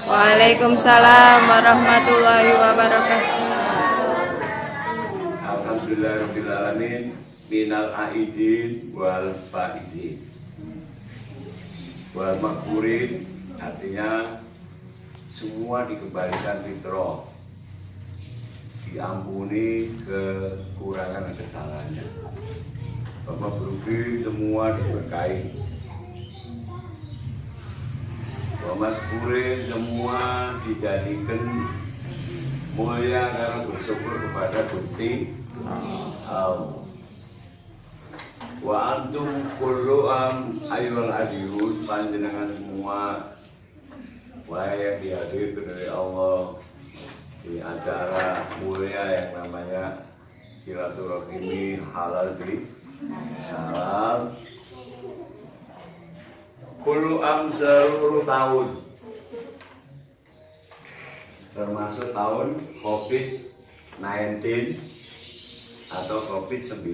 Waalaikumsalam warahmatullahi wabarakatuh. Alhamdulillahirabbil alamin minal aidin wal faizin wal makburin, artinya semua dikembalikan fitrah, diampuni kekurangan dan kesalahannya. Bapak Brugi semua diberkahi, Mas Pure semua dijadikan mulia karena bersyukur kepada Gusti Allah. Wa antum kullu ayyuhal adiyun, panjenengan semua yang dihadirkan dari Allah di acara mulia yang namanya silaturahmi halal di halal. Kullu seluruh tahun, termasuk tahun COVID-19 atau COVID-19.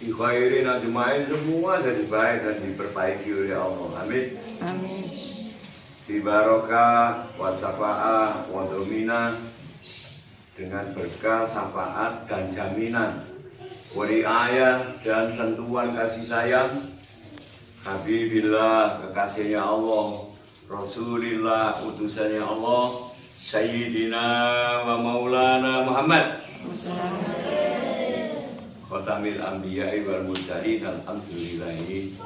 Dikhairin ajmain, semua jadi baik dan diperbaiki oleh Allah. Amin. Amin. Bibarokah wasafa'ah wadomina, dengan berkah, syafaat dan jaminan, wariayah dan sentuhan kasih sayang Habibillah, kekasihnya Allah, Rasulillah, utusannya Allah, Sayyidina wa Maulana Muhammad, Khatamil Anbiya'i wal Mursalin, alhamdulillahi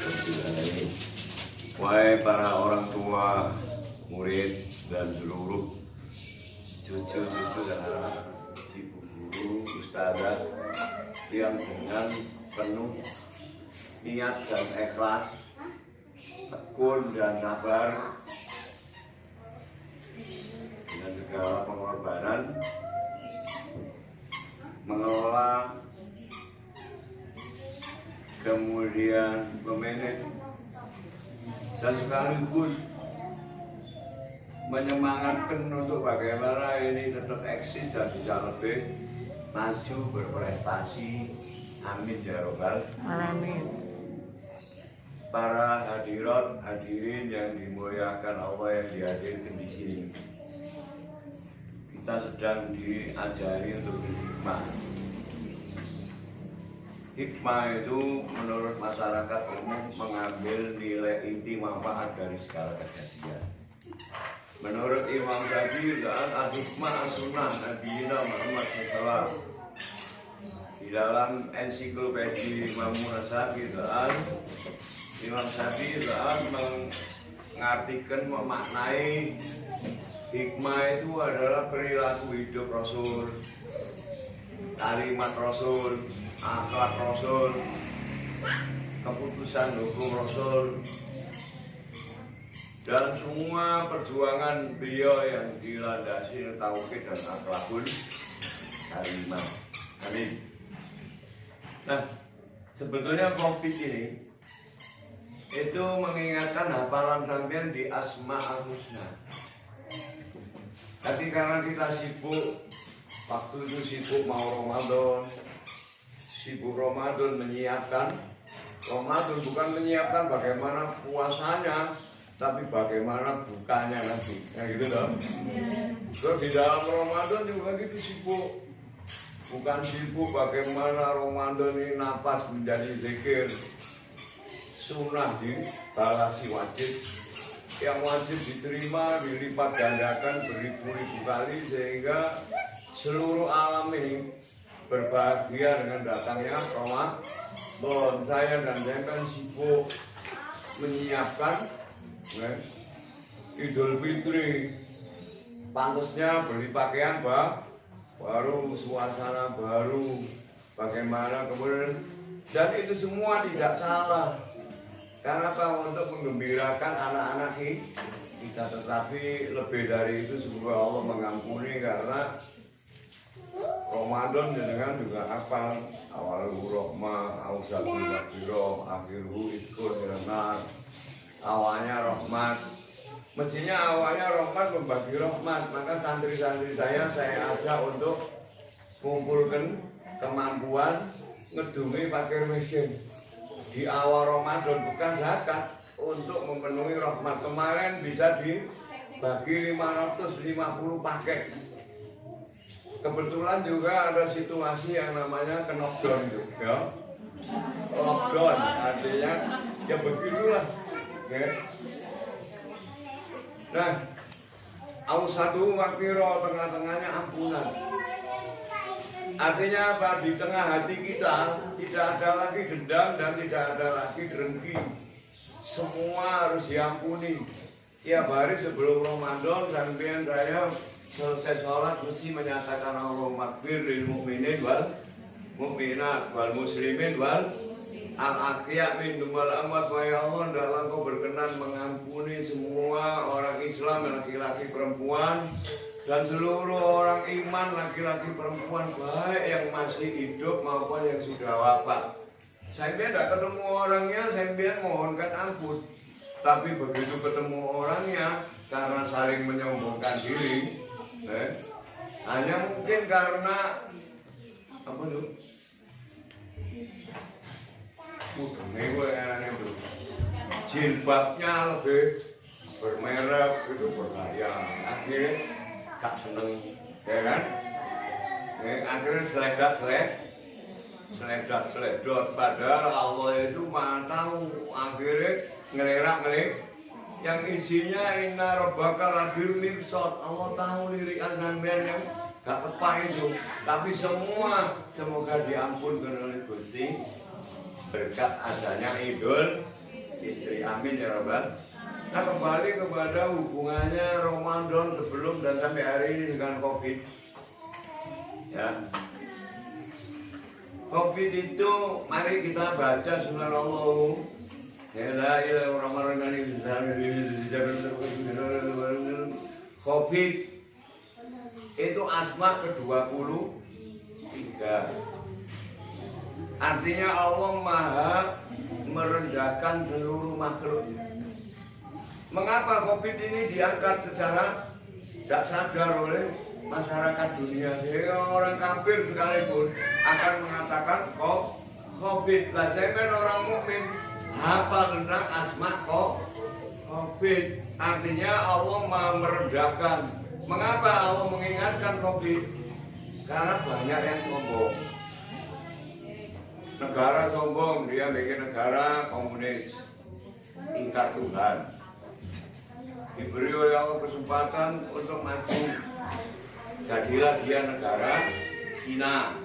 rabbil alamin. Wahai para orang tua, murid dan seluruh cucu-cucu dan anak, ibu guru, ustazah yang dengan penuh niat dan ikhlas, tekun dan sabar, dengan segala pengorbanan mengelola, kemudian memanage, dan sekaligus menyemangatkan untuk bagaimana ini tetap eksis dan bisa lebih maju berprestasi. Amin ya robbal Alamin. Para hadirat hadirin yang dimuliakan Allah yang dihadirkan di sini, kita sedang diajari untuk berhikmah. Hikmah itu menurut masyarakat umum mengambil nilai inti manfaat dari segala kejadian. Menurut Imam Syafi'i, al-hikmah as-sunnah Nabi Muhammad SAW. Di dalam ensiklopedia Imam Syafi'i, Imam Syafi'i mengartikan, memaknai hikmah itu adalah perilaku hidup Rasul, kalimat Rasul, akhlak Rasul, keputusan hukum Rasul, dan semua perjuangan beliau yang dilandasi tauhid dan akhlakul karimah. Amin. Nah, sebetulnya COVID ini itu mengingatkan hafalan sampean di Asmaul Husna. Tapi karena kita sibuk, waktu itu sibuk mau Ramadan, sibuk Ramadan menyiapkan Ramadan, bukan menyiapkan bagaimana puasanya, tapi bagaimana bukanya nanti, ya gitu dong. Terus di dalam Ramadan juga gitu sibuk, bukan sibuk bagaimana Ramadan ini napas menjadi zikir, sunnah dibalasi wajib, yang wajib diterima dilipat gandakan beribu-ribu kali, sehingga seluruh alam ini berbahagia dengan datangnya Ramadan. Saya dan jangan sibuk menyiapkan Idul Fitri, pantasnya beli pakaian baru, suasana baru, bagaimana kemudian, dan itu semua tidak salah. Karena apa? Untuk menggembirakan anak-anak kita, tetapi lebih dari itu semoga Allah mengampuni, karena Ramadan dengan juga apa? Awalul rahmah, awsatul maghfirah, akhiruhu iskun minan. Awalnya rahmat. Mestinya awalnya rahmat membagi rahmat. Maka santri-santri saya ajak untuk mengumpulkan kemampuan ngedungi fakir miskin di awal Ramadan, bukan zakat, untuk memenuhi rahmat. Kemarin bisa dibagi 550 paket. Kebetulan juga ada situasi yang namanya knockdown itu, ya. Lockdown artinya ya begitulah, ya. Nah, Ausatu makfiro, tengah-tengahnya ampunan. Artinya apa? Di tengah hati kita tidak ada lagi dendam dan tidak ada lagi dengki. Semua harus diampuni. Tiap hari sebelum Ramadan sampai saya selesai sholat mesti menyatakan Allahumma ighfir lil mu'minin wal mu'minat wal muslimin wal al-aqya min wal amwat. Ya Allah, dalam Kau berkenan mengampuni semua orang Islam laki-laki perempuan dan seluruh orang iman laki-laki perempuan, baik yang masih hidup maupun yang sudah wafat. Saya tidak ketemu orangnya, saya mohonkan ampun. Tapi begitu ketemu orangnya, karena saling menyombongkan diri, hanya mungkin karena apa tuh? Itu jilbabnya lebih bermerek, itu berbahaya. Akhirnya gak seneng, ya kan? Akhirnya seledak, padahal Allah itu maha tahu. Akhirnya ngelerak yang isinya inna rabbaka labil mirsad. Allah tahu lirikan sampean yang gak tepat itu, tapi semua semoga diampunkan oleh Gusti berkat adanya Idul Fitri. Amin ya rabbal. Nah, kembali kepada hubungannya Ramadan sebelum dan sampai hari ini dengan Covid. Ya. Covid itu mari kita baca subhanallah. La ilaha illallah. Covid itu asma ke-23. Artinya Allah Maha merendahkan seluruh makhluknya. Mengapa Covid ini diangkat secara tidak sadar oleh masyarakat dunia? Sehingga orang kafir sekalipun akan mengatakan Covid. Lah saya orang mukmin hafal tentang asma Covid. Artinya Allah Maha merendahkan. Mengapa Allah mengingatkan Covid? Karena banyak yang sombong. Negara sombong, dia bikin negara komunis, ingkar Tuhan. Diberi oleh Allah kesempatan untuk maju, jadilah dia negara Cina.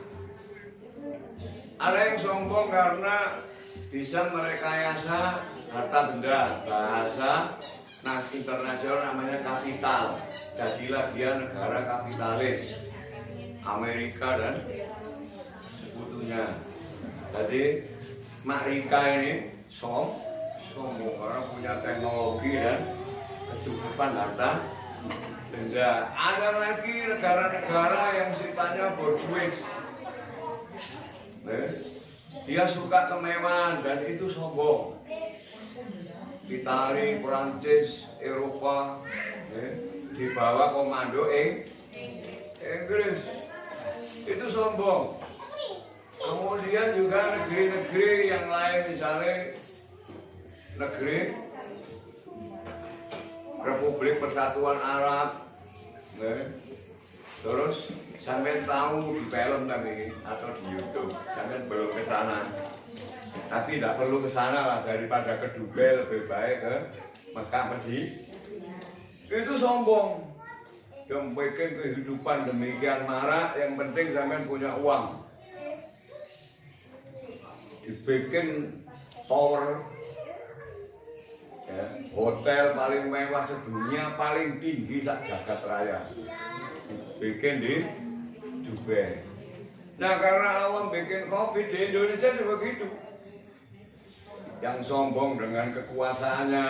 Ada yang sombong karena bisa merekayasa harta benda, bahasa internasional namanya kapital. Jadilah dia negara kapitalis, Amerika dan sekutunya. Jadi Amerika ini sombong karena punya teknologi dan kecukupan harta benda. Ada lagi negara-negara yang sifatnya borjuis. Dia suka kemewahan dan itu sombong. Italia, Perancis, Eropa, di bawah komando Inggris, itu sombong. Kemudian juga negeri-negeri yang lain, misalnya negeri Republik Persatuan Arab, terus sampai tahu di film tapi atau di YouTube, sampai belum ke sana. Tapi tidak perlu ke sana lah, daripada ke Dubai lebih baik ke Mekah Madinah. Itu sombong. Yang bikin kehidupan demikian marak, yang penting sampai punya uang. Dibikin tower, ya, hotel paling mewah sedunia, paling tinggi sak jagat raya, bikin di Dubai. Nah, karena Allah bikin Covid di Indonesia juga begitu. Yang sombong dengan kekuasaannya,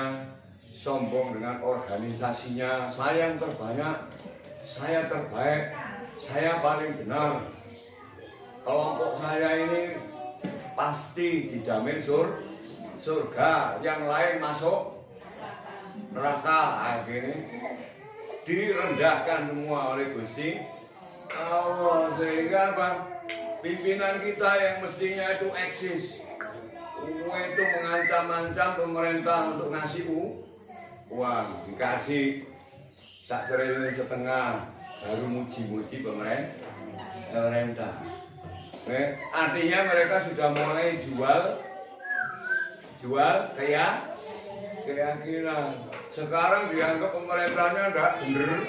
sombong dengan organisasinya, saya yang terbanyak, saya terbaik, saya paling benar, kelompok saya ini pasti dijamin surga, yang lain masuk neraka. Akhirnya direndahkan semua oleh Gusti Allah. Sehingga apa? Pimpinan kita yang mestinya itu eksis itu mengancam-ancam pemerintah untuk ngasih uang, dikasih 1,5 triliun, baru muji-muji pemerintah. Artinya mereka sudah mulai jual keyakinan. Sekarang dianggap pemerintahnya tidak benar,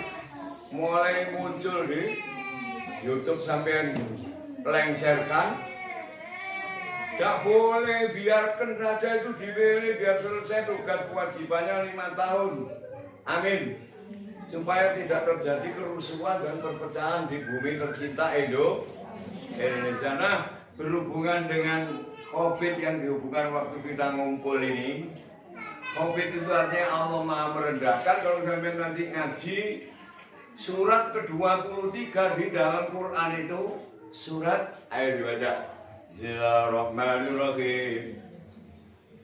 mulai muncul di YouTube sampai melengsarkan. Tidak boleh, biarkan raja itu dipilih biar selesai tugas kewajibannya 5 tahun. Amin. Supaya tidak terjadi kerusuhan dan perpecahan di bumi tercinta Indonesia. Nah, berhubungan dengan COVID yang dihubungkan waktu kita ngumpul ini, COVID itu artinya Allah Maha merendahkan. Kalau sampai nanti ngaji surat ke-23 di dalam Quran itu surat, ayo dibaca. Bismillahirrahmanirrahim.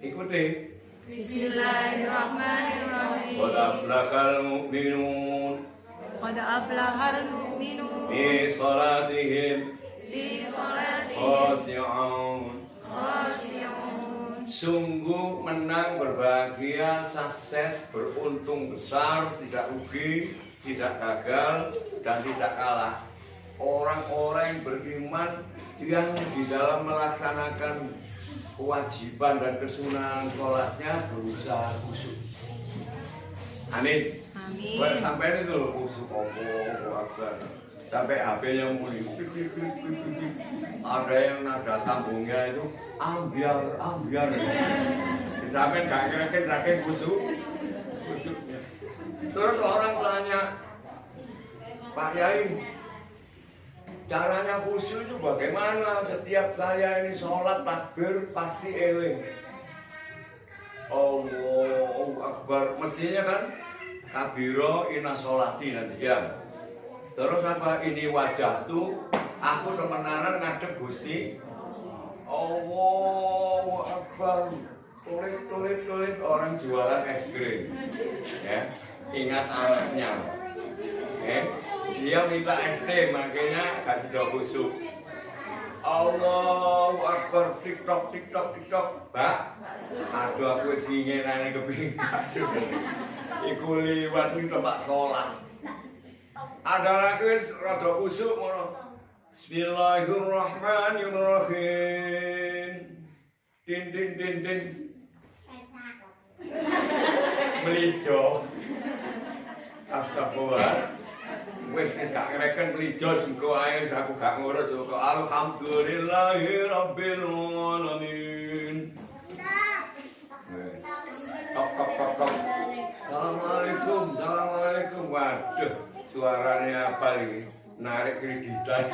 Ikuti. Bismillahirrahmanirrahim. Qad aflahal mu'minun. Qad aflahal mu'minun. Fi salatihim. Fi salatihim. Khashi'un. Khashi'un. Sungguh menang, berbahagia, sukses, beruntung besar, tidak rugi, tidak gagal, dan tidak kalah. Orang-orang yang beriman yang di dalam melaksanakan kewajiban dan kesunahan sholatnya berusaha khusyuk. Amin. Amin. Sampai itu loh khusyuk, akbar. Sampai HP-nya muni. Ada yang nada sambungnya itu ambiar. Sampai gak kira-kira khusyuknya. Terus orang tanya, Pak Yai, caranya khusyuk itu bagaimana? Setiap saya ini sholat takbir pasti eling. Allahu Akbar. Mestinya kan kabiro ina sholati nanti ya. Terus apa ini wajah tuh? Aku temenanan ngadep Gusti. Allahu Akbar. Tulit orang jualan es krim. Ya, ingat anaknya. Dia minta es teh, makanya gak tidak khusyuk. Allahu Akbar, TikTok. Mbak, aduh aku wis ngingenane kepingin bakso. Iku liwat iki tempat sholat. Ada lagi wis rada khusyuk ngono. Bismillahirrahmanirrahim. Din. Melijo. Astagfirullah. Wis gak ngereken melijo sengko ae aku gak ngurus kok. Alhamdulillahirabbil alamin. Tok. Assalamualaikum. Waduh, suaranya apa ini? Narik kreditan.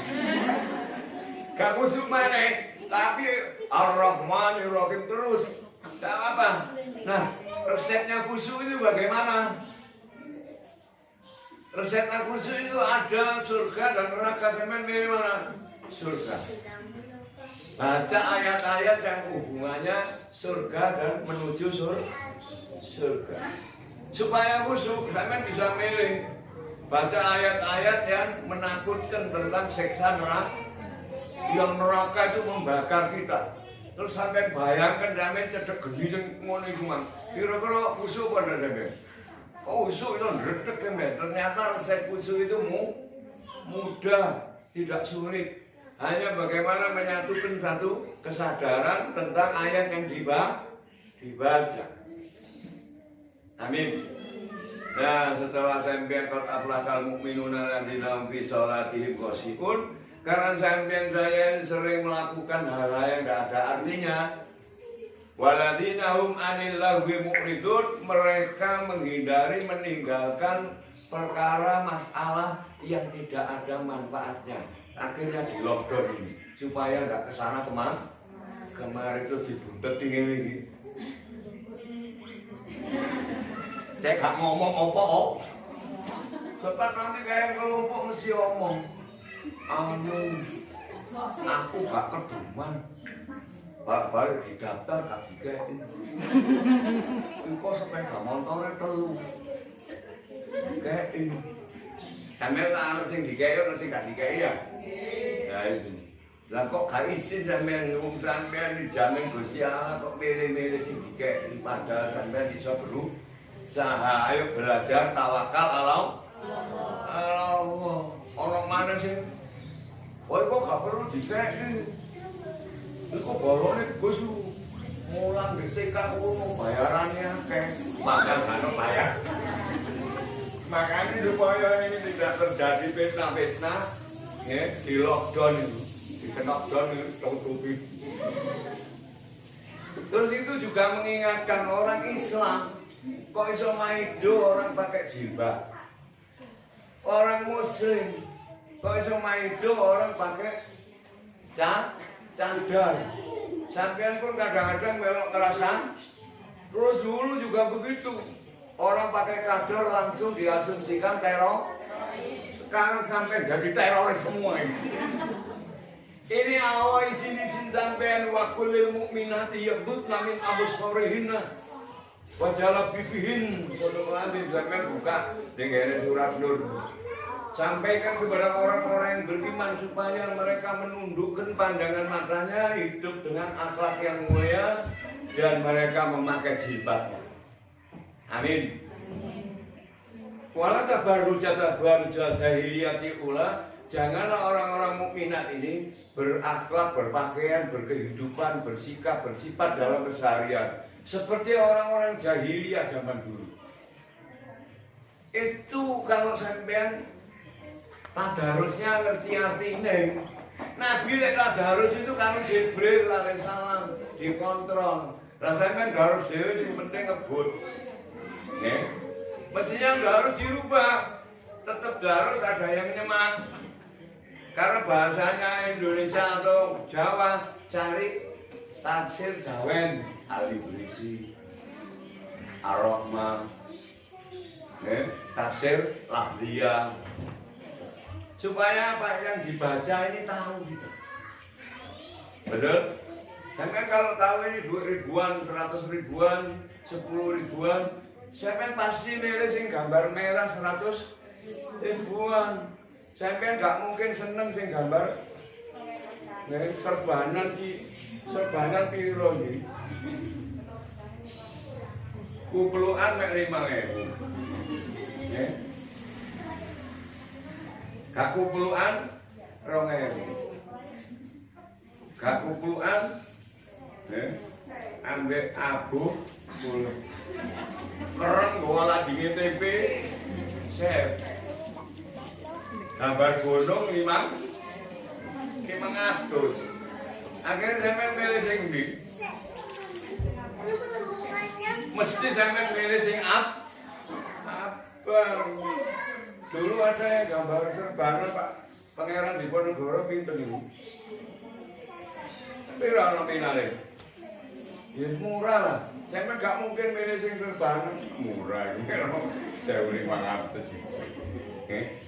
Gak khusyuk maneh, tapi Ar-Rahmanir-Rahim terus. Tak apa. Nah, resepnya khusyuk itu bagaimana? Resepnya khusyuk itu ada surga dan neraka. Sampai mana? Surga. Baca ayat-ayat yang hubungannya surga dan menuju surga. Supaya khusyuk, sampai bisa milih. Baca ayat-ayat yang menakutkan tentang siksa neraka. Yang neraka itu membakar kita. Terus sampai bayangkan damai cedek geni sing ngono iku mang. Kira-kira khusyuk pada damai. Oh, khusyuk itu ndredeg damai. Ternyata resep khusyuk itu mudah, tidak sulit. Hanya bagaimana menyatukan satu kesadaran tentang ayat yang dibaca. Amin. Nah, setelah sampeyan qad aflahal mu'minuna alladzina hum fi sholatihim khashi'un, karena sampeyan saya sering melakukan hal-hal yang tidak ada artinya. Walladzina hum 'anil lahwi mu'ridun, mereka meninggalkan perkara masalah yang tidak ada manfaatnya. Akhirnya di lockdown ini supaya nggak kesana kemarin itu dibuntet ini. Saya gak ngomong apa-apa. Sebab nanti kayak kelompok mesti ngomong. Aku gak keduman. Balik didaftar gak dikein. Engkau sepeda motornya telu. Kein. Sampai harus yang dikein, harus gak dikein ya. Nah itu. Lah kok gak izin sampean wong sampean dijamin Gusti Allah kok milih-milih sing dikeki padahal sampean iso berusaha. Ayo belajar tawakal Allah. Ono mana sing kowe kok gak perlu dikeki. Iku bolone Gus mulang di TK ngono bayarannya akeh. Makan kan bayar. Makanya supaya ini tidak terjadi fitnah-fitnah, ya, di lockdown itu. Knockdown tutupi. Terus itu juga mengingatkan orang Islam, kok iso maido orang pakai jilbab. Orang Muslim, kok iso maido orang pakai cadar. Sampean pun kadang-kadang melok kerasan. Terus dulu juga begitu. Orang pakai cadar langsung diasumsikan teror. Sekarang sampai jadi teroris semua ini. Ini awal izin sampean wa kullil mukminati yaghdudna min absarihinna wa jalabibihin. Saudara sampean buka dengan surat Nur. Sampaikan kepada orang-orang yang beriman supaya mereka menundukkan pandangan matanya, hidup dengan akhlak yang mulia dan mereka memakai jilbab. Amin. Wala tabarruja jahiliyati ula. Janganlah orang-orang mukminat ini berakhlak, berpakaian, berkehidupan, bersikap, bersifat dalam keseharian seperti orang-orang jahiliyah zaman dulu. Itu kalau sampean tadarusnya ngerti artinya. Nabi lek tadarus itu kan Jibril alaihissalam dikontrol. Rasanya harus dhewe sing penting ngebut. Nggih. Mestinya harus dirubah. Tetap harus ada yang nyemak. Karena bahasanya Indonesia atau Jawa, cari tafsir Jawen, Al-Ibrisi, Ar-Rahmah, tafsir Lahdiyah. Supaya apa yang dibaca ini tahu gitu. Betul? Sampai kalau tahu ini 2 ribuan, 100 ribuan, 10 ribuan, sampai pasti milih sing gambar merah 100 ribuan. Sampai nggak mungkin seneng sing gambar serbanan piro iki. Kuplukan mek 5.000. Nggih. Gak kuplukan 2.000. Gak kuplukan ambek abu 10. Kereng gowo ladinge tempe sep. Gambar gunung 500. Akhirnya sampean milih sing ndi? Mesti sampean milih sing abang. Dulu ada yang gambar serbanan Pak Pangeran Diponegoro pinten niku. Pira nominale? Ya murah lah. Sampeyan gak mungkin milih sing serbanan murah. 1.500 sih.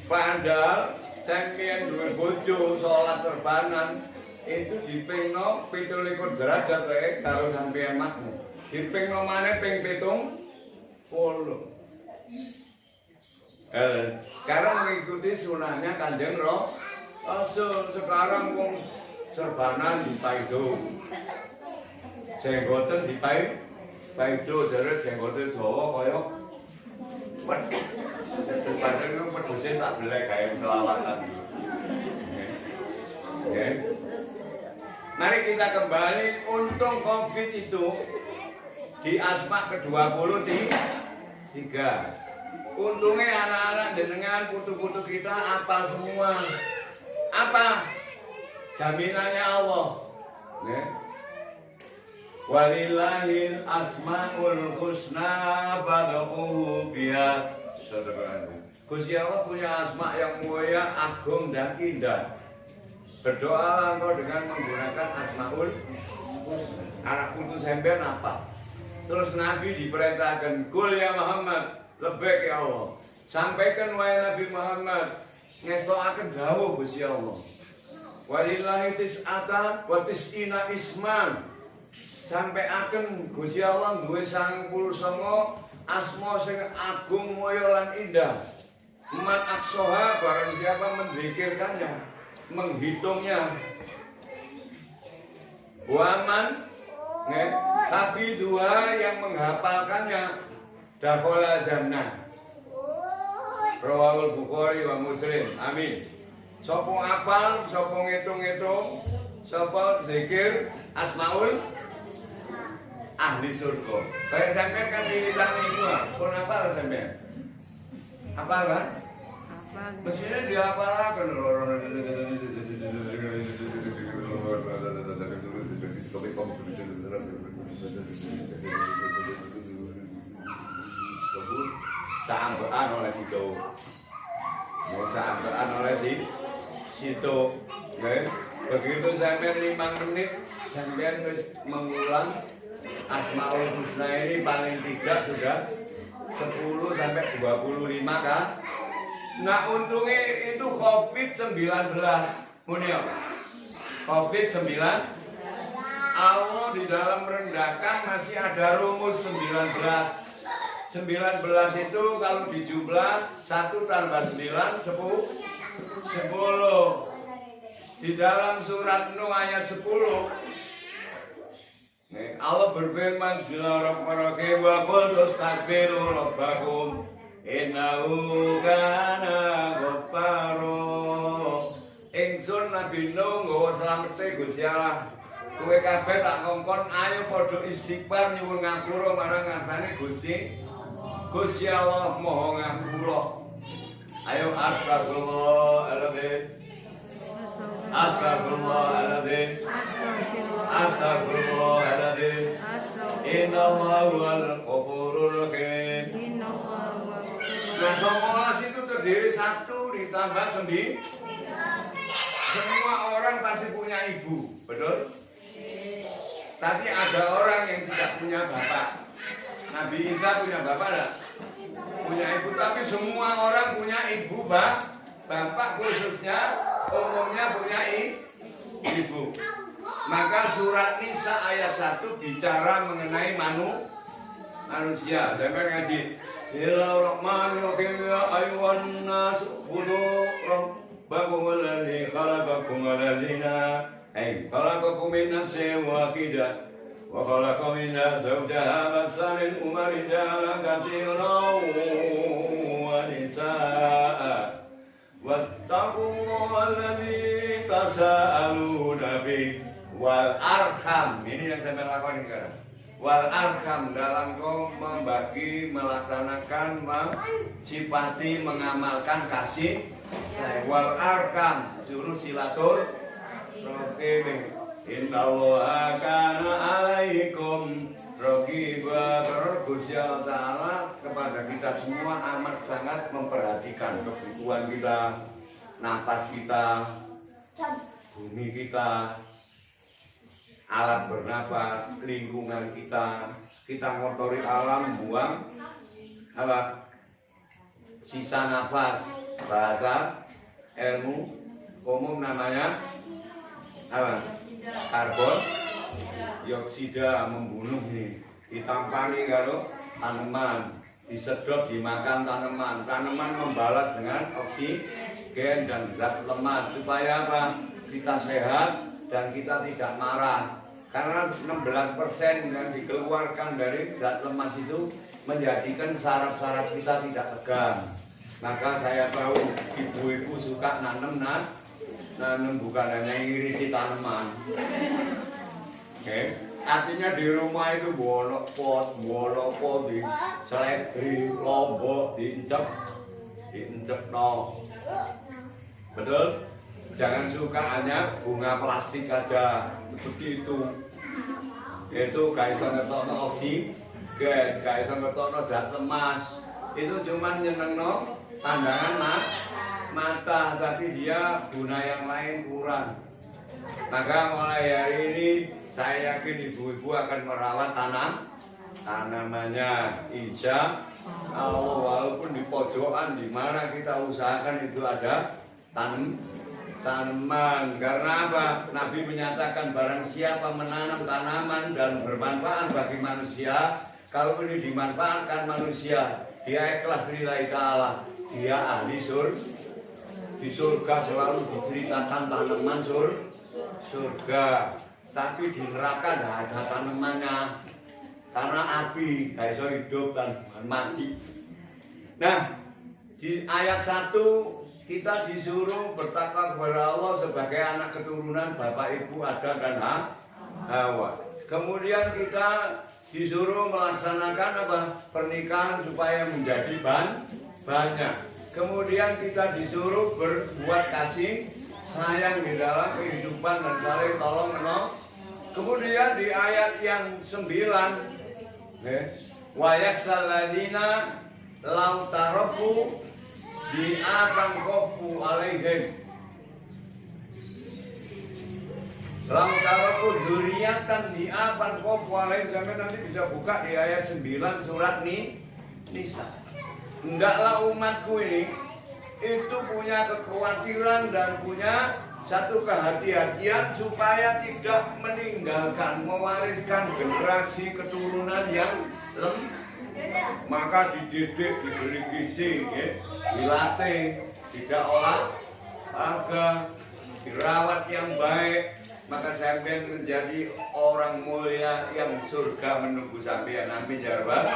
Padahal sampeyan duwe bojo salat serbanan itu dipingno 17 derajat rek karo sampeyan makmu. Dipingno maneh ping 70. Karena mengikuti sunahnya Kanjeng Rasul. Sekarang wong serbanan dipaido. Jenggoten dipaido jare jenggote dawa kaya padahal itu pedusnya tak belek kayak selawatan. Mari kita kembali. Untung COVID itu di Asma ke-23. Untungnya anak-anak jenengan putu-putu kita apal semua. Apa? Jaminannya Allah. Walillahil asmaul husna fad'uhu biha. Gusti Allah punya asma yang mulia, agung dan indah. Berdoalah engkau dengan menggunakan asmaul husna. Anak putu sampean apa? Terus Nabi diperintahkan, "Qul ya Muhammad, lebek ya Allah." Sampaikan wahai Nabi Muhammad, ngestoaken dawuh Gusti Allah. Walillahi tis'ata wa tis'ina isman. Sampai akan Gusti Allah duwe 99 asma sing agung mulya lan indah. Man aksoha barang siapa menzikirkannya, menghitungnya, Waman, tapi dua yang menghafalkannya dakhala jannah. Rawahul Bukhari wa Muslim. Amin. Sopo apal, sopo ngitung-ngitung, sopo zikir asmaul ahli surga. Kayak sampean kan wiridan itu, pun apal sampean? Apal kan? Apal. Mestinya dihafalkan. Saambean oleh situ, saambean oleh situ. Begitu sampai 5 menit, sampai mengulang Asmaul Husna ini paling tidak sudah 10 sampai 25 kan? Nah untungnya itu COVID-19, Munio. COVID-19, Allah di dalam merendahkan masih ada rumus 19. 19 itu kalau dijumlah 1 tambah 9 10. Di dalam surat Nuh ayat 10 Allah berfirman Bismillahirrahmanirrahim wa qul tastaghfiru rabbakum innahu kana ghaffara. Ingsun Nabi Nuh nggawa slamete Gusti Allah. Kowe kabeh tak kongkon ayo padha istighfar nyuwun ngapura marang ngarsane Gusti Allah moho ngapura. Ayo astagfirullahaladzim. Astagfirullahaladzim. Astagfirullahaladzim. Innallaha huwal ghafurur rahim. Nah 19 itu terdiri 1 ditambah 9. Semua orang pasti punya ibu, betul? Tapi ada orang yang tidak punya bapak. Nabi Isa punya bapak enggak? Punya ibu, tapi semua orang punya ibu, bapak khususnya umumnya punya ibu. Maka surat Nisa ayat 1 bicara mengenai manusia. Jangan ngaji. Bismillahirrahmanirrahim. Ya ayyuhan nas ubudu rabbakum alladzi khalaqakum walladzina khalaqakum min nafsin wahidah. وخلق منها زوجها بث منهما رجالا كثيرا ونساء واتقوا الله الذي تساءلون به والأرحام. Ini yang saya lakukan sekarang. Wal arham dalam kau membagi, melaksanakan, mensifati, mengamalkan kasih. Wal arham suruh silaturahim. Innallaha kana alaikum raqiba. Gusti Allah Ta'ala kepada kita semua amat sangat memperhatikan kebutuhan kita, napas kita, bumi kita, alat bernapas, lingkungan kita. Kita ngotori alam, buang apa? Sisa nafas. Bahasa ilmu umum namanya apa? Karbon dioksida, membunuh nih. Ditampani kalau tanaman, disedot dimakan tanaman. Tanaman membalas dengan oksigen dan zat lemas supaya apa? Kita sehat dan kita tidak marah. Karena 16% yang dikeluarkan dari zat lemas itu menjadikan saraf-saraf kita tidak tegang. Maka saya tahu ibu-ibu suka nanam bukan hanya ngirisi tanaman. Artinya di rumah itu bolok pot di seledri, lombok, diincep no. Betul? Jangan suka hanya bunga plastik aja begitu. Itu gak iso ngetokno oksigen, gak iso ngetokno zat lemas. Itu cuman nyenengno pandangan mata, tapi dia guna yang lain kurang. Maka mulai hari ini saya yakin ibu-ibu akan merawat tanamannya. Insya Allah, walaupun di pojokan di mana kita usahakan itu ada tanaman. Karena apa? Nabi menyatakan barang siapa menanam tanaman dan bermanfaat bagi manusia, kalau ini dimanfaatkan manusia, dia ikhlas lillahi ta'ala, dia ahli di surga. Selalu diceritakan tanaman surga. tapi di neraka tidak ada tanamannya karena api gak bisa hidup dan mati. Nah, di ayat 1 kita disuruh bertakwa kepada Allah sebagai anak keturunan Bapak Ibu Adam dan Hawa. Kemudian kita disuruh melaksanakan apa? Pernikahan supaya menjadi banyak. Kemudian kita disuruh berbuat kasih sayang di dalam kehidupan dan saling tolong menolong. Kemudian di ayat yang 9, wa yaksalladina lau taraku bi akan kofu alaihim lau taraku dzurriatan di akan kofu alaihim. Sampai nanti bisa buka di ayat 9 surat Nisa. Hendaklah umatku ini itu punya kekhawatiran dan punya satu kehati-hatian supaya tidak meninggalkan, mewariskan generasi keturunan yang lemah. Maka dididik, diberi gizi, dilatih, tidak olahraga, dirawat yang baik, maka sampai menjadi orang mulia yang surga menunggu sampai Nabi Jarwah.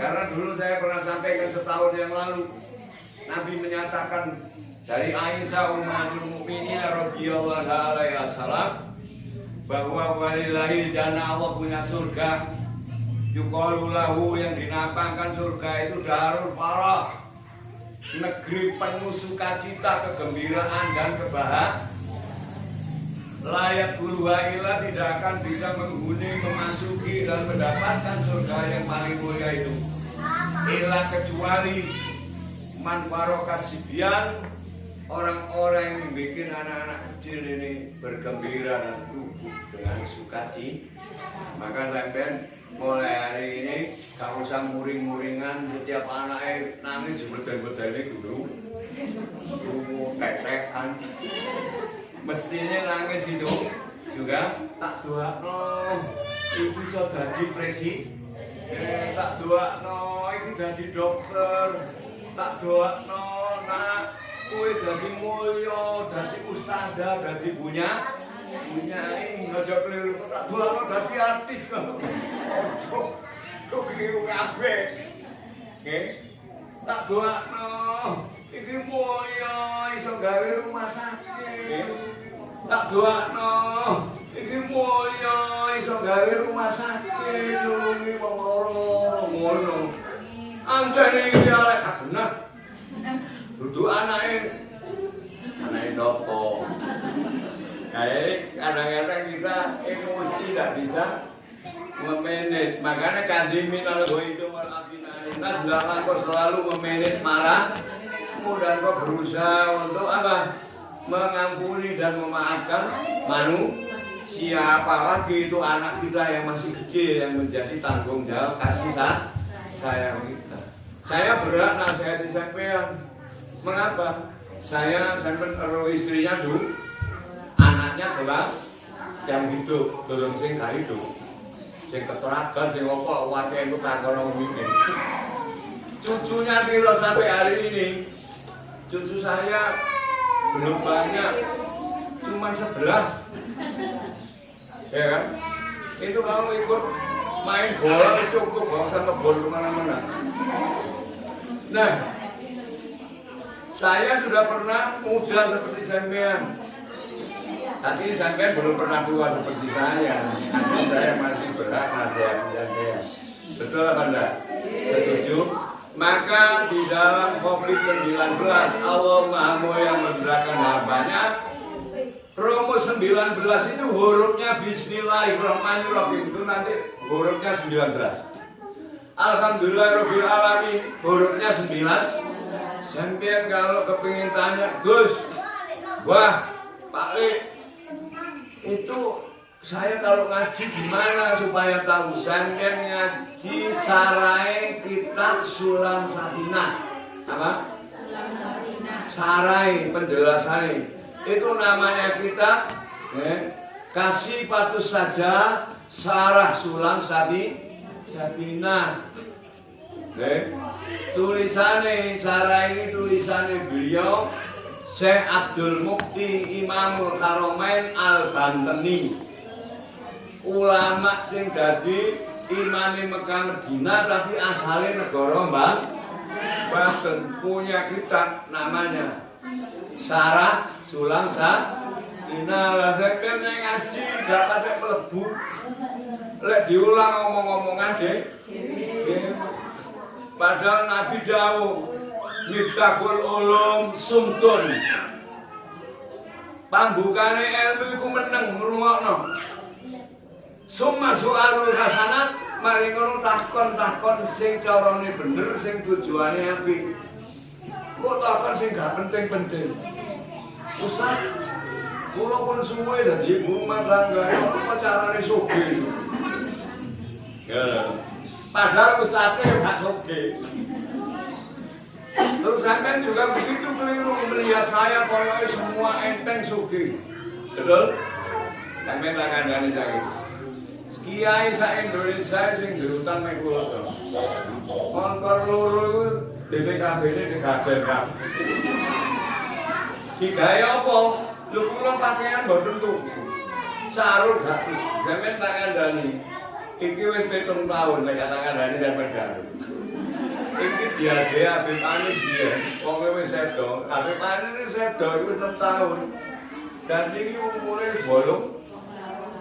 Karena dulu saya pernah sampaikan setahun yang lalu, Nabi menyatakan dari Aisyah Ummatul Mukminin radhiyallahu alaiha salam bahwa walillahi jannah, Allah punya surga, yuqalu lahu, yang dinamakan surga itu darul farah, negeri penuh sukacita, kegembiraan dan kebahagiaan. Layak guluwailah, tidak akan bisa menghuni, memasuki dan mendapatkan surga yang paling mulia itu illa kecuali man farokas sibian, orang-orang yang bikin anak-anak kecil ini bergembira dan tumbuh dengan sukacita. Maka sampean mulai hari ini gak usah muring-muringan, setiap anaknya nangis sebetulnya guru tek-tekan. Mestinya nangis itu juga tak doakno ibu bisa jadi presiden, tak doakno ibu jadi dokter, tak doakno nak kowe dadi mulya, dadi ustazah, dadi punya aja keliru, tak doakno dadi artis kok. Kok keliru kabeh. Nggih. Tak doakno iki mulya iso gawe rumah sakit. Tak doakno iki mulya iso gawe rumah sakit, nulungi wong lara ngono. Anjane iki arek bener. Dudu anake nopo. Kayak kadang-kadang kita emosi tidak bisa memanage. Makanya kandimin kalau itu kita jangan kok selalu memanage marahmu dan kok berusaha untuk apa? Mengampuni dan memaafkan manusia. Apalagi itu anak kita yang masih kecil yang menjadi tanggung jawab kasih sayang kita. Saya berat nasihati sampean. Mengapa? Saya sampai istrinya dulu, anaknya adalah yang hidup, belum sing gak hidup, sing keteragan, sing apa, wakil itu takon mikir. Cucunya kira sampai hari ini, cucu saya belum banyak, cuma 11, ya kan? Itu kalau ikut main bola cukup, gak usah ngebol kemana-mana. Nah, saya sudah pernah muda seperti sampean, tapi sampean belum pernah keluar seperti saya. Nanti saya masih berat nasihati sampean. Betul apa enggak? Setuju? Maka di dalam COVID-19 Allah Maha Mulia memudahkan hambanya. Promo 19 itu hurufnya Bismillahirrahmanirrahim, itu nanti hurufnya 19. Alhamdulillahirabbil alamin hurufnya 9. Sampean kalau kepingin tanya, Gus, wah Pak Le, itu saya kalau ngaji gimana supaya tahu? Sampean ngaji sarai kitab Sulam Sakinah. Apa? Sarai penjelasannya. Itu namanya kitab kasih patus saja sarah Sulam Sakinah. Tulisannya Sarah ini tulisannya beliau Syekh Abdul Mukti Imamul Haromain Al-Bantani. ulama sing dadi imame Mekah Madinah tapi asalnya negara Banten punya kitab namanya Syarah Sulam Sakinah. Saya kan ngaji gak pada mlebu lek diulang ngomong-ngomongan deh. Padahal Nabi dawuh Miftahul Ulum Sumtun. Pambukane ilmu iku meneng ngrungokno. Summa soalul hasanat, mari ngono takon sing carane bener, sing tujuane apik. Kok takon sing gak penting-penting. Ustaz, kula pun suwe dadi ibu rumah tangga, apa carane sugih? Ya. Padahal ustaznya gak sugih. Terus sampean juga begitu keliru melihat saya koyoke semua enteng sugih. Betul? Sampean tak kandhani saiki. Kiai sak Indonesia sing dirutan mek kula to. Mongkor loro iku BPKB-ne digaden kabeh. Digawe apa? Lho kula pakaian mboten tuku. Sarung gak tuku. Sampeyan tak kandhani. Iki wis 7 tahun nek tak kandhani sampeyan gak. Iki diade Habib Anis dia. Wong wis sedo, Habib Anis sedo iku 6 tahun. Dan iki umure 8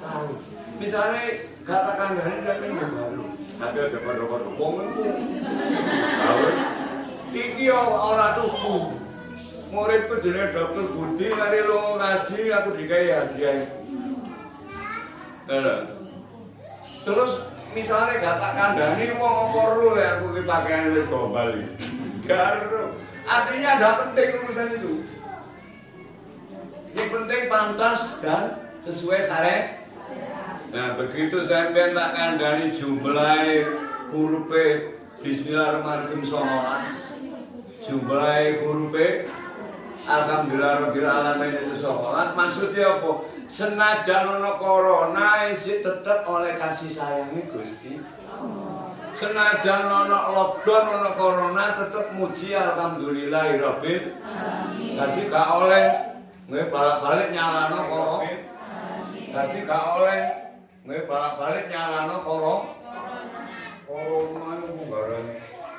tahun. Misalnya katakan dari sampai baru, tapi ada pada wong itu, iki orang tuku, muridku jenenge Dokter Budi, mari lo ngaji aku dikai hadiah. Terus misalnya katakan dari wong perlu ya aku pakaian wis gombal iki. Garo. Artinya ada penting urusan itu. Yang penting pantas dan sesuai syariat. Nah begitu sampeyan tak kandhani jumlahe hurufe Bismillahirrahmanirrahim 19. Jumlahe hurufe Alhamdulillahirabbil alamin itu 19. Maksudnya apa? Senajan ana corona isih tetep oleh kasih sayangi Gusti. Senajan ana lockdown ana corona tetep muji alhamdulillahirabbil alamin. Dadi gak oleh nggih balik-balik nyalano corona. Dadi gak oleh nggih balik-balik nyalano corona iku bareng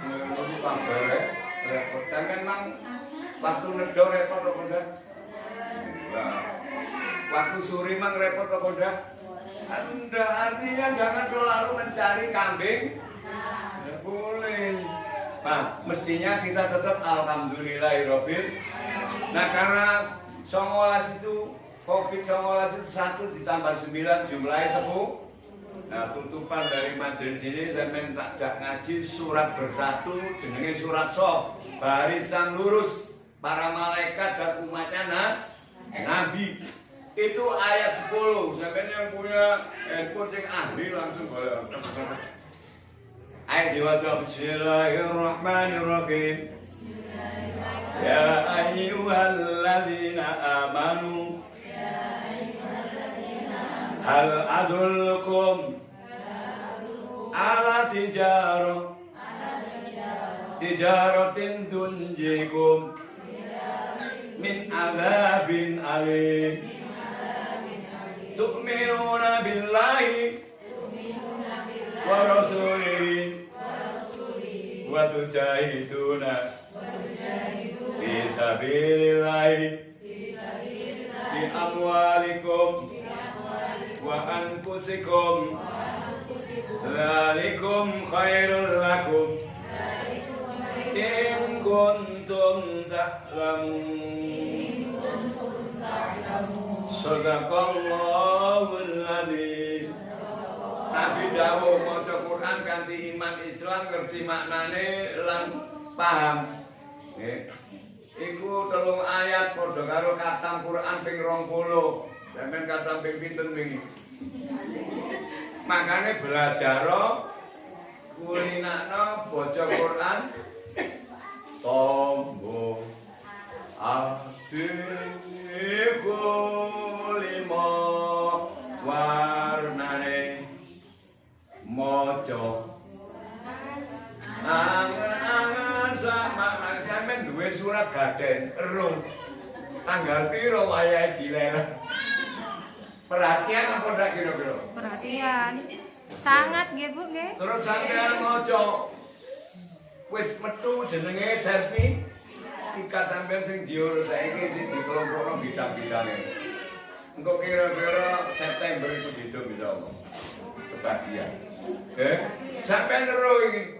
ngono kabeh repot. Sampeyan mang waktu nedo repot kok ndak? Lah waktu suri mang repot kok ndak? Anda artinya jangan selalu mencari kambing. Ya boleh. Nah, mestinya kita tetap alhamdulillahirabbil. Nah, karena 19 itu COVID-19 itu 1 ditambah 9 jumlahnya 10. Nah, tutupan dari majelis ini saya minta jak ngaji surat bersatu jenenge surat Sof, barisan lurus para malaikat dan umatnya Nabi. Itu ayat 10. Sampeyan yang punya handphone yang ahli langsung boleh. Ayat diwaca Bismillahirrahmanirrahim. Ya ayyuhalladzina amanu hal adullukum ala tijaratin tunjikum min adzabin alim tu'minuna billahi wa rasulihi wa tujahiduna fi sabilillahi bi amwalikum wa anfusikum dzalikum khairul lakum in kuntum ta'lamun. Shadaqallahul adzim. Nabi dawuh maca Quran kanthi iman Islam ngerti maknane lan paham. Nggih. Iku 3 ayat padha karo khatam Quran ping 20. Sampeyan khatam ping pinten wingi? Makane belajar kulinakno baca Quran tombo afiku limo warnane mojo angen-angen sama sampeyan duwe surat gaden ero tanggal piro wayahe dileren. Perhatian apa ndak kira-kira? Latihan. Sangat nggih Bu nggih. Terus sampean maca wis metu jenenge serpi ikat sampean sing diurus saiki sing dikelompokno bidang-bidange. Engko kira-kira September itu dihitung bisa apa? Kebahagiaan. Sampean ero iki.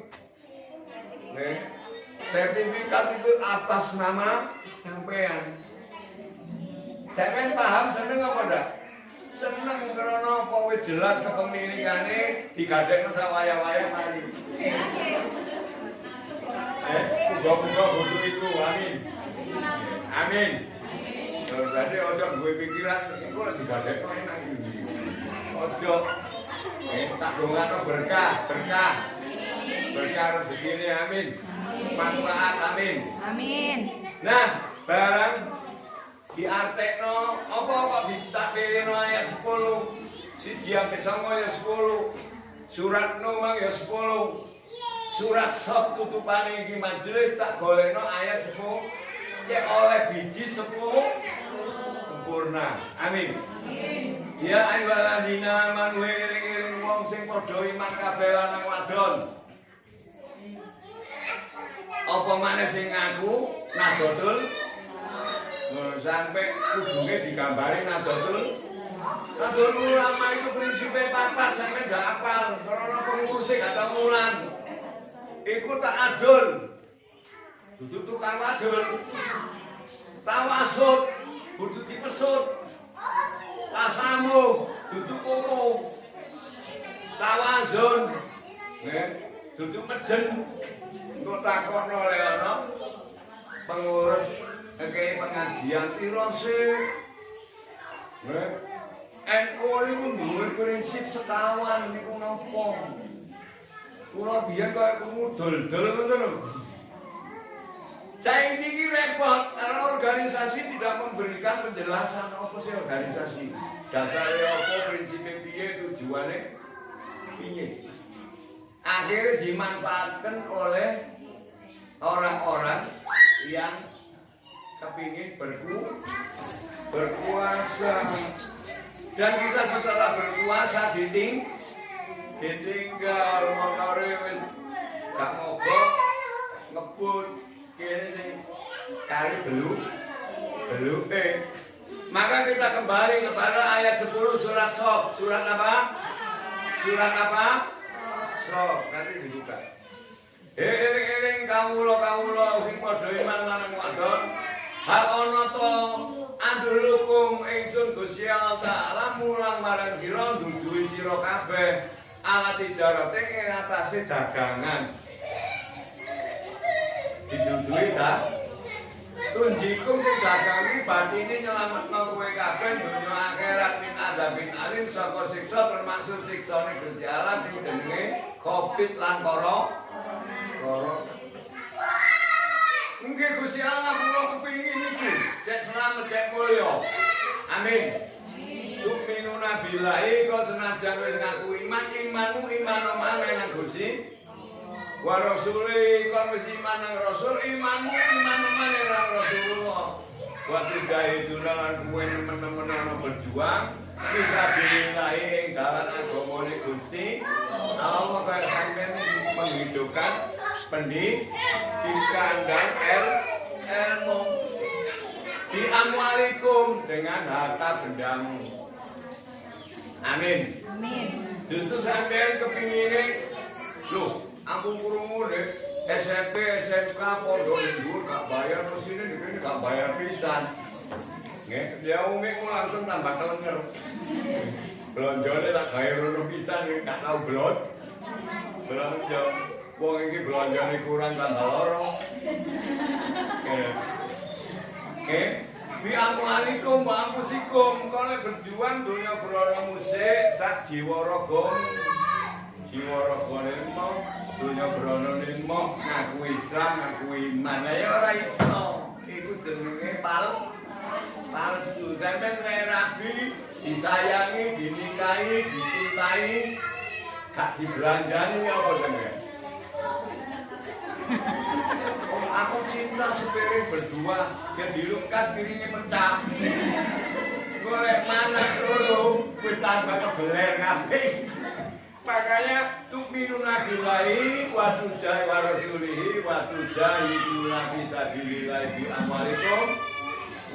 Sertifikat itu atas nama sampean. Sampean paham seneng apa ndak? Seneng karena apa wis jelas kepemilikane digadekno sawaya-waya mari. Muga-muga bodoh itu, amin. Amin. Jadi ojo duwe pikiran iku lek digadekno enak iki. Ojo tak dongano berkah. Berkah rezekine amin. Manfaat amin. Amin. Nah, barang diartekno apa kok ditakwilno ayat 10. Siji sampai 9 ya 10. Surat Nuh ya 10. Surat Sof tutupane iki majelis tak golekno ayat 10. Cek oleh biji 10 sempurna. Amin. Ya ayyuhalladzina amanu eling-eling wong sing padha iman kabeh lanang wadon. Apa maneh sing ngaku Nahdlatul sampai kudune digambari Nahdlatul Ulama itu prinsipnya papat sampai gak apal karena pengurusnya gak tau mulan. Iku tak adol. Dudu tukang adol. Tawasud dudu dipesut. Tasamu dudu kumu. Tawazun dudu mejen. Engko takokno le ana pengurus pengajian tirose. NU niku duwe prinsip sekawan niku napa? Kula biyen kaya dol-dol ngoten lho. Saiki iki repot karena organisasi tidak memberikan penjelasan apa sih organisasi. Dasare apa, prinsipe piye, tujuane piye. Akhirnya dimanfaatkan oleh orang-orang yang kepingin berkuasa. Dan kita setelah berkuasa ditinggal motore wis gak mogok ngebut kene kari belu. Maka kita kembali kepada ayat 10 surat Sof. Surat apa? Sof. Nanti dibuka. Eling-eling kawula sing padha iman lanang wadon. Hal ana to andulukum ingsun Gusti Allah Taala mulang marang sira nduduhi sira kabeh alat tijarate ing atase dagangan. Diduduhi ta? Tunjikum sing dagang iki batine nyelametno kowe kabeh donya akhirat min adzabin alim saka siksa termasuk siksane Gusti Allah sing jenenge Covid lan Corona. Nggih Gusti Allah kula kepingin iki cek selamat cek mulya. Amin. Tuminuna billahi kok senajan wis ngaku imanmu iman maneh nang Gusti. Wa rasuli kok wis iman nang Rasul imanmu iman maneh nang Rasulullah. Wa tujaiduna lan kuwi nemen-nemen berjuang bisa billahi ing dalan agamane Gusti. Allah kaya sampeyan menghidupkan pendidikan dan ilmu di amwalikum dengan harta bendamu. Amin. Justru sampeyan kepingine loh, aku krungu deh SMP, SMK, pondok dhuwur gak bayar mesine dikene gak bayar pisan. Nggih, dia umik langsung tambah kelenger. Blonjone tak gawe rono pisan gak tau blon. Blonjo. Wong iki belanjane kurang tambah loro. Bi amwalikum wa anfusikum kale berjuang dunia brana musik sak jiwa raga. Jiwa ragane mau dunia brana mau ngaku Islam, ngaku iman. Ya ora iso. Iku jenenge palsu. Sampeyan rabi disayangi, dinikahi, dicintai, gak dibelanjani apa jenenge? Aku cinta supaya berdua yang dilukat dirinya pecah. Golek mana dulu wis tambah kebeler kabeh. Makanya tu'minuna billahi wa tujai wa rasulihi wa tujai nabi sabilillah bi amwalikum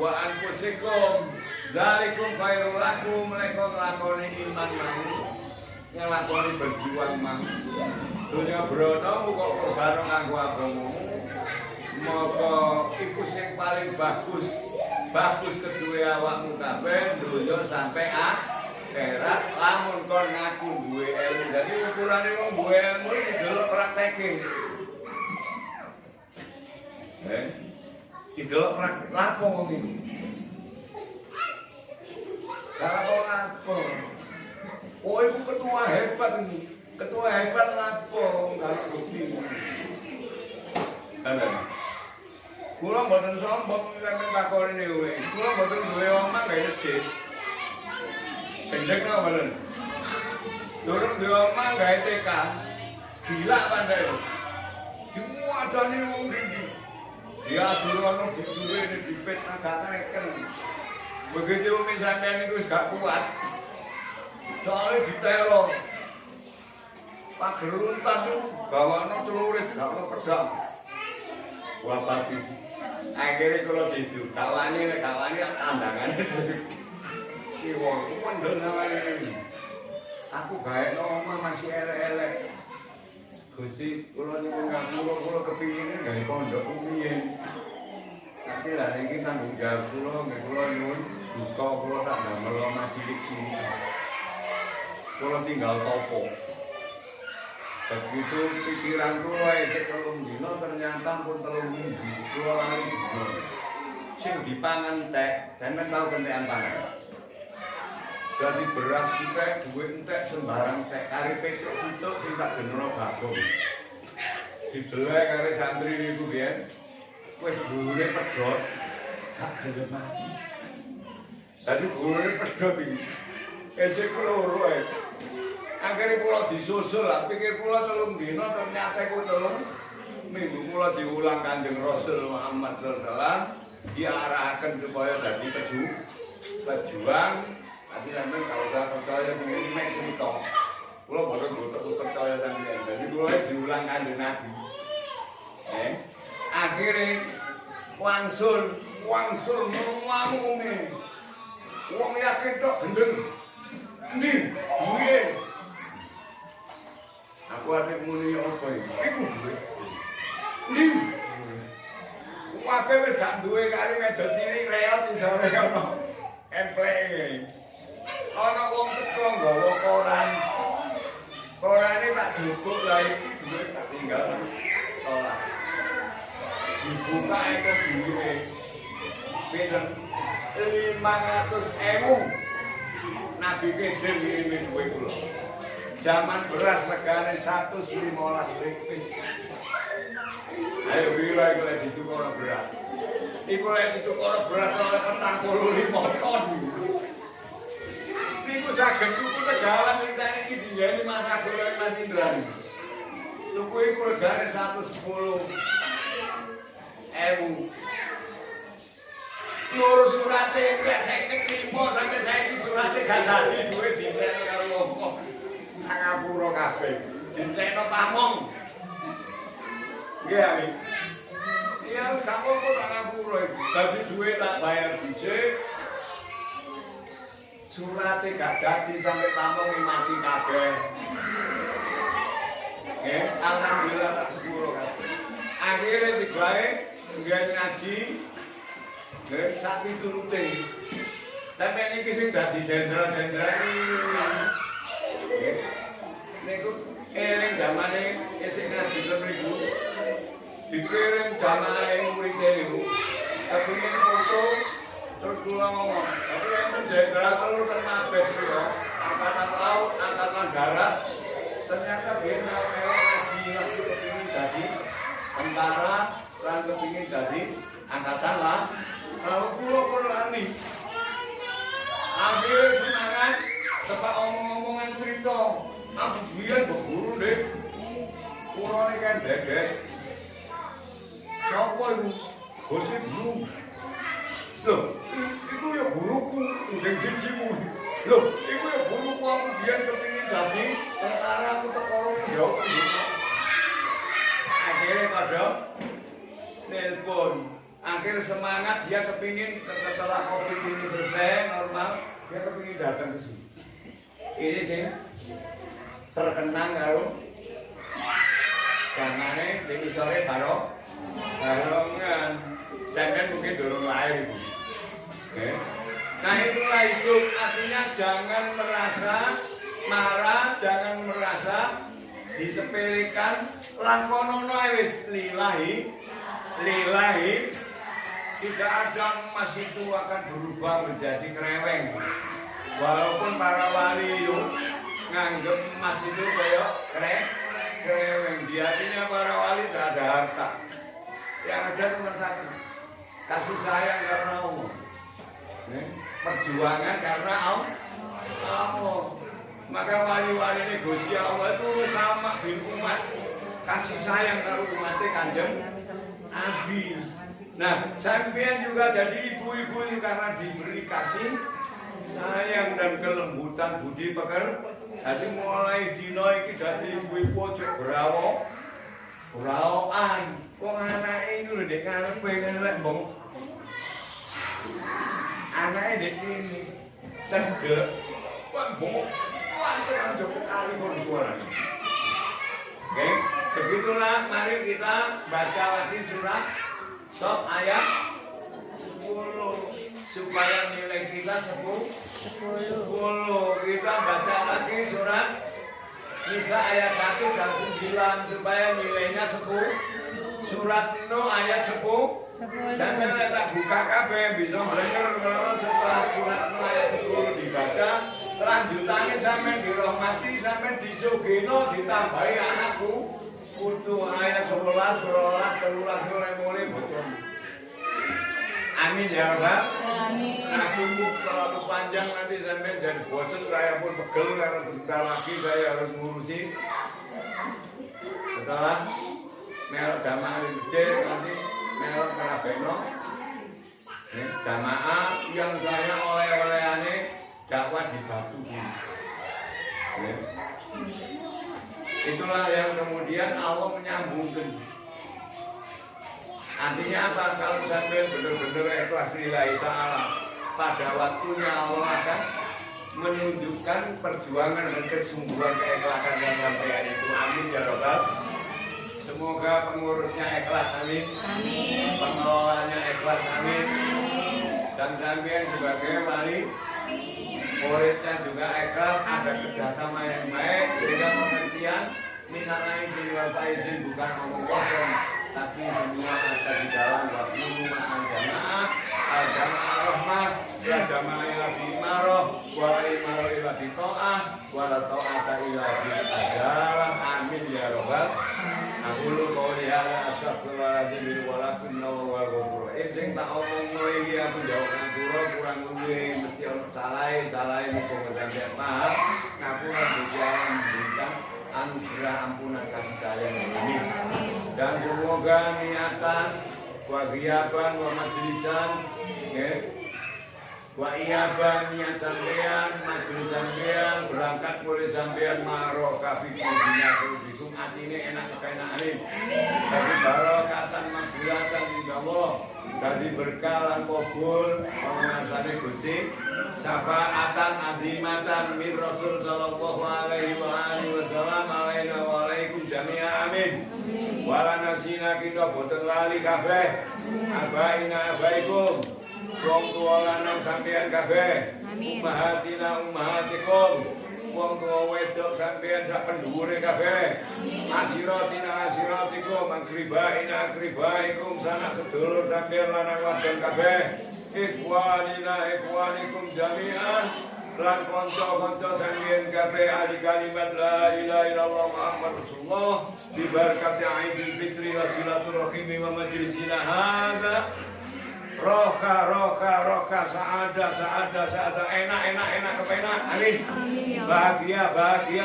wa anfusikum dzalikum khairul lakum mereka nglakoni iman mau nglakoni berjuang mau dunya brono muga karo kanggo agamamu moko iku sing paling bagus kedua awakmu kabeh donya sampai akhirat lamun kon ngaku duwe ilmu. Dadi ukurane wong duwe ilmu iki delok prakteke. Didelok praktek lapo wong iki. Kalau lapo. Oh iku ketua hebat ini. Ketua hebat lapo kalau bukti. Ana. Kula mboten sombong nek takoni niku. Kula mboten duwe omah gawe masjid. Gendek no malen. Durung duwe omah gawe TK. Gila pandai. Dimuadani wong iki. Dia durono dituwe dipet agak neken. Begitu umi sampean itu gak kuat. Soalnya diteror. Pak geruntan itu bawana celurit gak ono pedang. Wah pati. Akhirnya kalau didu kawani tandangannya. Iki wong mendel namanya. Aku gawe omah masih elek-elek. Gusti kula nyuwun ngapura kula kepingine gawe pondok rumiyin. Tapi lah iki tanggung jawab kula nggih kula nyuwun duka kula tak damel omah cilik-cilik. Kula tinggal topo. Begitu pikiran kula esuk 3 dina ternyata pun 3 minggu kula lali dino. Sing dipangan tek, sampeyan tau kentekan pangan. Jadi beras kita, duit entek sembarang tek, kari petruk sitok sing tak genero bagong. Dibelek kari santri niku biyen. Wis gurune pedhot, gak gelem mati. Dadi gurune pedhot iki. Esuk loro ae. Akhire kula disusul, pikir kula 3 dina ternyata iku 3 minggu kula diulang Kanjeng Rasul Muhammad sallallahu alaihi wasallam diarahkan supaya dadi pejuang. Tapi sampai kalau saya percaya ini mek cerita. Kula boten percaya sampeyan. Jadi kula diulang Kanjeng Nabi. Akhire wangsul ngomong-ngomong. Wong yakin tok gendeng. Endi? Duwe. Aku arep muni apa iki? Iku duwe. Endi? Wae wis gak duwe kali meja cilik reot isore ono. Emplek. Ana wong teko nggawa koran. Korane tak dukuk lah iki duwe tak tinggal. Ora. Dibuka itu duwe. Pinten 500.000. Nabi Khidir ngirimi duwe kula. Zaman beras regane 115 rupiah. Ayo pira iku lek ditukar beras. Iku lek ditukar beras oleh 45 ton. Niku saged tuku tegalan critane iki dinjani Mas Agus lan Mas Indra. Tuku iku regane 110.000. Loro surate nek saiki trimo sampe saiki surate gak sadi duwe dinten karo wong. Ngapura kabeh. Dintekno pamong. Nggih, Ami. Iya, wis gak apa-apa tak ngapura iki. Dadi duwe tak bayar dhisik. Surate gak dadi sampe pamong mati kabeh. Nggih, alhamdulillah tak sepuro kabeh. Akhire digawe nggawe ngaji. Nggih, sak piturute. Sampe niki sing dadi jenderal-jenderal iki. Niku eling zamane isih ngaji mriku. Dikirim jamaah murid niku. Kepengin foto terus kula ngomong, tapi enten jenderal kalau termabes niku, angkatan laut, angkatan darat. Ternyata ben ngaji kepengin dadi tentara, lan kepengin dadi angkatan lah. Kalau kula lali. Ambil semangat, tepak omong-omongan cerita. Aku biyen berguru deh. Kurane kan dedes. Sapa iku? Gosip lu. Loh, iku ya guruku, sing siji mu. Loh, iku ya nelpon. Akhir semangat dia kepingin setelah COVID ini selesai normal, dia kepingin datang ke sini. Ini sih terkenang karo karena ini sore barongan dan mungkin dorong lahir itu. Nah itulah hidup, artinya jangan merasa marah, jangan merasa disepelekan, lakonono wis lillahi, tidak ada emas itu akan berubah menjadi kreweng. Walaupun para wali itu nganggep emas itu kayak kreweng, di hatinya para wali tidak ada harta. Yang ada cuma satu, kasih sayang karena Allah, perjuangan karena Allah. Maka wali-wali ini Gusti Allah itu sama bin umat, kasih sayang kalau umatnya Kanjeng Nabi. Nah, sampean juga jadi ibu-ibu itu karena diberi kasih sayang dan kelembutan budi pekerti. Jadi mulai dino iki jadi ibu-ibu cek brawoan. Kok anake iki lho ndek ngarepe lek mbong. Anake ndek kene cedek. Kok mbong. Wah, terus kali suaranya. Oke, begitulah mari kita baca lagi surat Shop ayat 10 supaya nilai kita 10. Kita baca lagi surat Nisa ayat 1 dan 9 supaya nilainya 10. Surat Nuh ayat 10. Sampai tak buka kabeh bisa bener kalau setelah surat Nuh ayat 10 dibaca, selanjutnya sampai dirahmati, sampai disugino, ditambahi anakku. Kudu ayat 11, 13 mulai betul. Amin ya Rabbal. Amin. Aku terlalu panjang nanti sampai jadi bosan, saya pun pegel karena sebentar lagi saya harus ngurusi. Setelah melok jamaah di masjid nanti melok kerabeno. Jamaah yang saya oleh-olehane dakwah di Batu. Itulah yang kemudian Allah menyambungkan. Artinya apa? Kalau sampai benar-benar ikhlas lillahi ta'ala, pada waktunya Allah akan menunjukkan perjuangan dan kesungguhan keikhlasan yang sampai itu. Amin ya Rabbal. Semoga pengurusnya ikhlas, amin. Amin. Pengelolanya ikhlas, amin. Dan sampean sebagai wali muridnya juga ikhlas, ada kerjasama yang baik sehingga pengertian misalnya beliau izin bukan ngomong kosong, tapi semua ada di dalam waktu ma'al jamaah, al jamaah rahmat, ya jamaah ila bimaroh, wa imaroh ila bito'ah, wa la ta'ata ila bi'adalah, amin ya Rabbal. Aku lu kau lihat astagfirullahaladzim walakum nawal ghafur. Sing tak omongno iki aku jawab ngapura kurang luwih mesti ono salah muga sampeyan paham. Ngapura dijalan bintang anugerah ampunan kasih sayang ini. Dan semoga niatan wagiaban wa majlisan wa iyaban niat sampeyan majelis sampeyan berangkat mulai sampeyan maro kafi dunia kudikum atine enak kepenakane dari barokatan maghfiratan insyaallah dari berkah lan qabul pengasane Gusti syafaatan azimatan min Rasul sallallahu alaihi wasallam alaina wa alaikum jami'a amin. Wala nasina kita boten lali kabeh abaina abaikum wong tuwa lanang sampeyan kabeh. Ummahatina ummahatikum. Wong tuwa wedok sampeyan sak pendhuwure kabeh. Asiratina asiratikum, akribaina akribaikum, sanak sedulur sampeyan lanang wadon kabeh. Ikhwanina ikhwanikum jami'an. Lan kanca-kanca sampeyan kabeh ahli kalimat la ilaha illallah Muhammad Rasulullah bi barakati Aidil Fitri wa silaturahim wa majlisina hadza. Roka, saada, enak, kepenak, amin. Bahagia,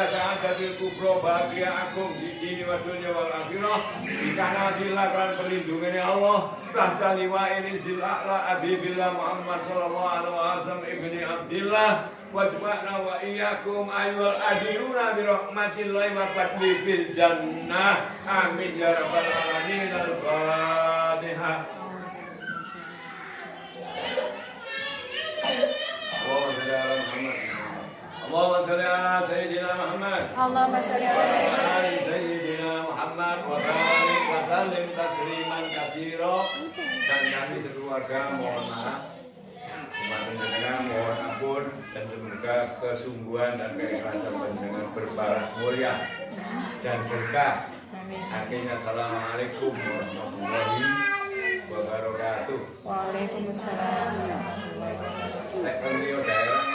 saada bil kubro, bahagia agung di dini wa dunya wal akhirah. Dikana silakan perlindungannya Allah. Tahta liwa'il zil'a'la abibillah Muhammad sallallahu alaihi wasallam ibni Abdillah. Wajma'na wa iyyakum ayyuhal adiruna bi rahmatillahi wa fadli bil jannah. Amin ya rabbal alamin. Al-Fatihah. sholli ala Sayyidina Muhammad. Allahumma sholli Wa ala ala ali Sayyidina Muhammad wa barik wa sallim tasliman katsira. Dan kami sekeluarga mohon maaf. Panjenengan mohon ampun dan semoga kesungguhan dan keikhlasan panjenengan berbalas mulia dan berkah. Akhirnya assalamualaikum warahmatullahi wabarakatuh. Waalaikumsalam warahmatullahi wabarakatuh. Nek daerah